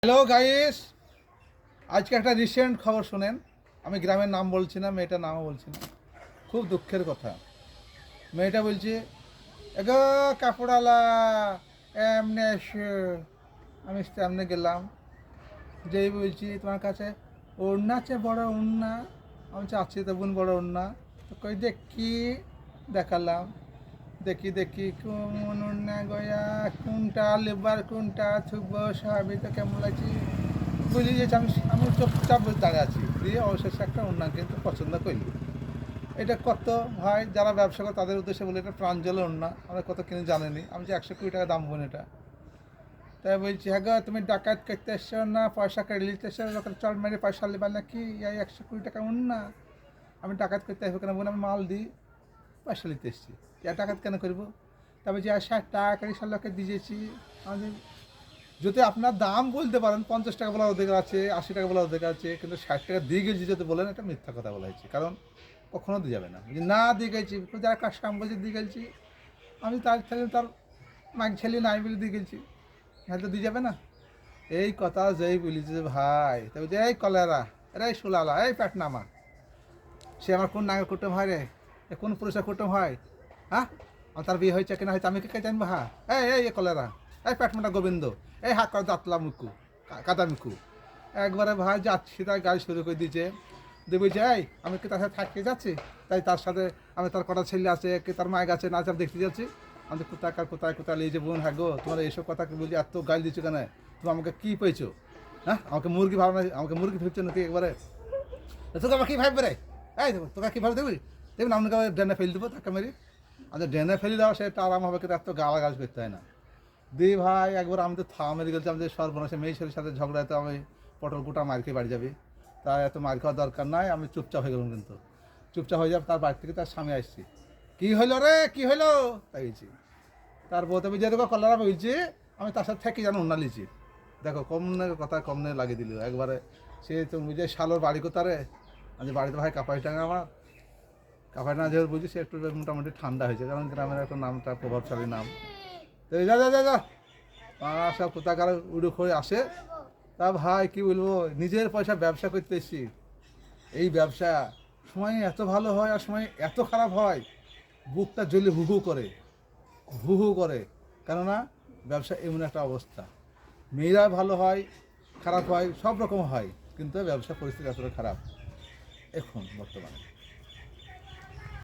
Hello guys, আজকে একটা recent খবর শোনেন। আমি গ্রামের নাম বলছি না, মেয়েটার নামও বলছি না। খুব দুঃখের কথা। মেয়েটা বলছে, এগো কাপড়ালা এমনি এসো। আমি সামনে গেলাম, যেই বলছি তোমার কাছে ওড়না আছে বড় ওড়না। আমি চাচ্ছি তো বোন বড় ওড়না। তো কই দেখি, দেখালাম। দেখি দেখি কোন ওড়না গয়া, কোনটা লেবার কোনটা থুব সাহাবি তো কেমন লাগছে বুঝে গেছি। আমি আমি চুপচাপ দাঁড়িয়ে আছি, দিয়ে অবশেষে একটা ওড়না কিন্তু পছন্দ করলি। এটা কত ভাই যারা ব্যবসা করে তাদের উদ্দেশ্যে বলে, এটা প্রাঞ্জল ওড়না, আমরা কত কিনে জানেনি। আমি যে 120 টাকা দাম বোন এটা। তাই বলছি, হ্যাঁ গো তুমি ডাকাত করতে এসছো না পয়সা কেড়ে নিতে এসছো, লোকের চল মেরে পয়সা নেবার নাকি? এই 120 টাকা ওড়না আমি ডাকাত করতে আসবো কেন বোন? আমি মাল দিই, পয়সা নিতে এসেছি, ইয়া ডাকাত কেন করবো? তারপর যে 60 টাকা করে লোকে দিয়েছি। আমি যদি আপনার দাম বলতে পারেন, 50 টাকা বলার অধিকার আছে, 80 টাকা বলার অধিকার আছে, কিন্তু 60 টাকা দিয়ে গেছি যদি বলেন, এটা মিথ্যা কথা বলা হয়েছে। কারণ কখনো দিয়ে যাবে না, যদি না দিয়ে গেছি, যারা কাজ কাম বলছে দিয়ে গেছি, আমি তার ছেলে তার মাইক ছেলে নাই বলে দিয়ে গেছি, হয়তো দিয়ে যাবে না। এই কথা যেই বলিছে যে ভাই, তবে যে এই কলেরা, এই সুলালা, এই পেটনামা, সে আমার কোন নাগের কুটুম হয় রে? কোন পুরুষের কুটুম হয়? হ্যাঁ, আমার তার বিয়ে হয়েছে কিনা হয়তো আমি কে জানবো? হ্যাঁ, এই কলেরা, এই পেটমাটা গোবিন্দ, এই হাক করে দাঁতলা মুকু, কাদা মুকু। একবারে ভাই যাচ্ছি, তাই গাড়ি শুরু করে দিয়েছে। দিয়ে বলছে, এই আমি কি তার সাথে থাকতে যাচ্ছি? তাই তার সাথে আমি, তার কটা ছেলে আছে, কি তার মায়ের আছে, নাচ দেখতে যাচ্ছি। আমি কোথায় কোথায় কোথায় লিয়েছে বোন। হ্যাঁ গো, তোমার এইসব কথা কি বলছি, এত গাড়ি দিচ্ছ কেন? তুমি আমাকে কী পেয়েছো? হ্যাঁ, আমাকে মুরগি ভাবনা, আমাকে মুরগি ভেবছো নাকি একবারে? তোকে আমার কী ভাববে রে? এই দেবো তোকে কী ভাবে দেবি? দেখবেন আপনাকে ড্রেনে ফেলে দেবো ধাক্কা মেরি। আমাদের ড্রেনে ফেলে দেওয়া সেটা আরাম হবে, কিন্তু এত গালাগাল করতে হয় না। দিই ভাই একবার আমি তো মেরে গেছি, আমাদের সর্বনাশে মেয়ে ছেলের সাথে ঝগড়ায় তো আমি পটল গোটা মার খেয়ে বাড়ি যাবি। তাই এত মার খাওয়ার দরকার নাই, আমি চুপচাপ হয়ে গেলাম। কিন্তু চুপচাপ হয়ে যাব, তার বাড়ি থেকে তার স্বামী আসছি। কী হইলো রে, কী হইলো তাই বলছি। তার বউতে বুঝে দেখো কলারা বলছি, আমি তার সাথে থেকে যেন অন্য লিছি। দেখো কমনের কথা কমনে লাগিয়ে দিল একবারে। সে তুমি বুঝে শালোর বাড়ি কোথারে? আমি বাড়িতে ভাই কাপাইটাঙ্গা আমার, কাপাইটাঙ্গা যেহেতু বুঝি, সে একটু মোটামুটি ঠান্ডা হয়েছে, কারণ গ্রামের একটা নামটা প্রভাবশালী নাম। তো যা যা যা যা সব কোথাকার উড়ুক হয়ে আসে। তা ভাই কী বলবো, নিজের পয়সা ব্যবসা করতে এসেছি। এই ব্যবসা সময় এত ভালো হয় আর সময় এত খারাপ হয়, বুকটা জ্বলে হু হু করে, হু হু করে। কেননা ব্যবসা এমন একটা অবস্থা, মেয়েরা ভালো হয়, খারাপ হয়, সব রকম হয়, কিন্তু ব্যবসা পরিস্থিতি এতটা খারাপ এখন বর্তমানে।